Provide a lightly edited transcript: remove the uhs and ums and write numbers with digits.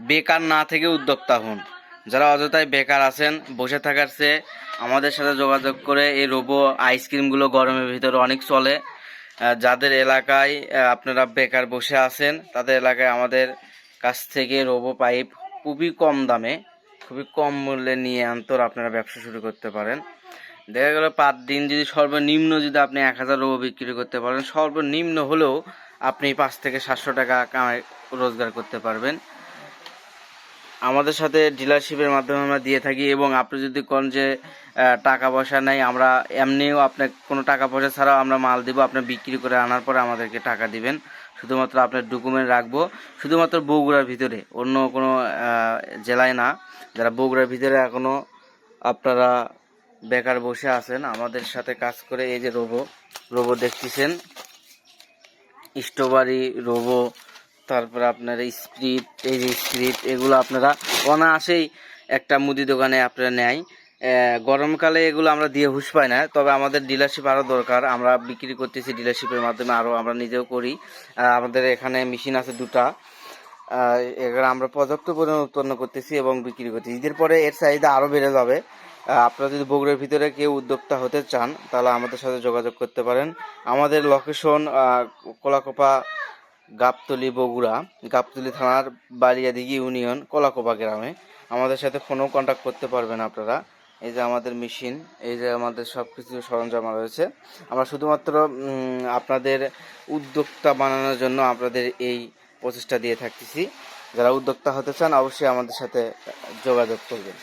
বেকার না থেকে উদ্যোক্তা হন। যারা অযথায় বেকার আছেন, বসে থাকার চেয়ে আমাদের সাথে যোগাযোগ করে এই রোবো আইসক্রিমগুলো গরমের ভিতরে অনেক চলে। যাদের এলাকায় আপনারা বেকার বসে আছেন, তাদের এলাকায় আমাদের কাছ থেকে রোবো পাইপ খুবই কম দামে, খুবই কম মূল্যে নিয়ে আন্তর আপনারা ব্যবসা শুরু করতে পারেন। দেখা গেল পার দিন যদি সর্বনিম্ন যদি আপনি 1000 রোবো বিক্রি করতে পারেন, সর্বনিম্ন হলেও আপনি 5 থেকে 700 টাকা কামাই রোজগার করতে পারবেন। আমাদের সাথে ডিলারশিপের মাধ্যমে আমরা দিয়ে থাকি। এবং আপনি যদি কোন যে টাকা পয়সা নেই, আমরা এমনিও আপনার কোনো টাকা পয়সা ছাড়াও আমরা মাল দিব, আপনি বিক্রি করে আনার পরে আমাদেরকে টাকা দিবেন। শুধুমাত্র আপনার ডকুমেন্ট রাখবো, শুধুমাত্র বগুড়ার ভিতরে, অন্য কোনো জেলায় না। যারা বগুড়ার ভিতরে এখনও আপনারা বেকার বসে আছেন, আমাদের সাথে কাজ করে এই যে রোবো দেখতেছেন, স্ট্রবেরি রোবো, তারপরে আপনার স্প্রিট, এই যে স্প্রিট, এগুলো আপনারা অনায়াসেই একটা মুদি দোকানে আপনারা নেয়। গরমকালে এগুলো আমরা দিয়ে হুঁশ পাই না, তবে আমাদের ডিলারশিপ আরও দরকার। আমরা বিক্রি করতেছি ডিলারশিপের মাধ্যমে, আরও আমরা নিজেও করি। আমাদের এখানে মেশিন আছে 2টা। এগুলো আমরা পর্যাপ্ত পরিমাণ উৎপন্ন করতেছি এবং বিক্রি করতেছি। ঈদের পরে এর চাহিদা আরও বেড়ে যাবে। আপনারা যদি বগুড়ার ভিতরে কেউ উদ্যোক্তা হতে চান, তাহলে আমাদের সাথে যোগাযোগ করতে পারেন। আমাদের লোকেশন কোলাকোপা, গাবতলী, বগুড়া। গাবতলী থানার বালিয়াদিঘি ইউনিয়ন, কোলাকোপা গ্রামে। আমাদের সাথে ফোনেও কন্ট্যাক্ট করতে পারবেন আপনারা। এই যে আমাদের মেশিন, এই যে আমাদের সব কিছু সরঞ্জাম রয়েছে। আমরা শুধুমাত্র আপনাদের উদ্যোক্তা বানানোর জন্য আপনাদের এই প্রচেষ্টা দিয়ে থাকতেছি। যারা উদ্যোক্তা হতে চান, অবশ্যই আমাদের সাথে যোগাযোগ করবেন।